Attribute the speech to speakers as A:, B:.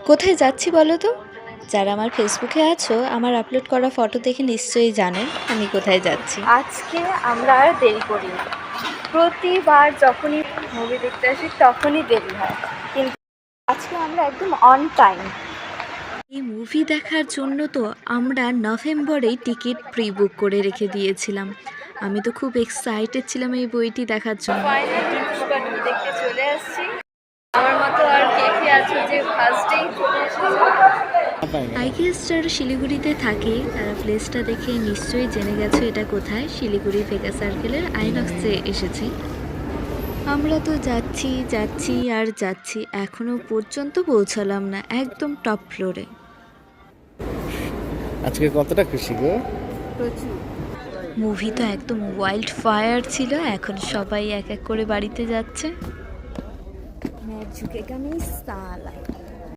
A: কোথায় যাচ্ছি বলো তো? যারা আমার ফেসবুকে আছো আমার আপলোড করা ফটো দেখে নিশ্চয়ই জানে আমি কোথায় যাচ্ছি।
B: আজকে আমরা আর দেরি করি না। প্রতিবার যখনই মুভি দেখতে আসি তখনই দেরি হয়, কিন্তু আজকে আমরা একদম অন টাইম।
A: এই মুভি দেখার জন্য তো আমরা নভেম্বরেই টিকিট প্রি বুক করে রেখে দিয়েছিলাম। আমি তো খুব এক্সাইটেড ছিলাম এই বইটি দেখার জন্য।
B: ফাইনালি পুষ্পাটু দেখতে চলে আসছি। আমার মতো আর কে কে আছে যে ফার্স্টেই চলে এসেছে?
A: আই গেস যারা শিলিগুড়িতে থাকে তারা প্লেসটা দেখে নিশ্চয়ই জেনে গেছো এটা কোথায়। শিলিগুড়ি ভেগা সার্কেলের আইনক্সে এসেছি। আমরা তো যাচ্ছি যাচ্ছি আর যাচ্ছি, এখনো পর্যন্ত পৌঁছালাম না একদম টপ ফ্লোরে।
C: আজকে কতটা খুশি গো?
B: প্রচুর।
A: মুভি তো একদম ওয়াইল্ড ফায়ার ছিল, এখন সবাই এক এক করে বাড়িতে যাচ্ছে।
B: मैं झुकेगा नहीं साला।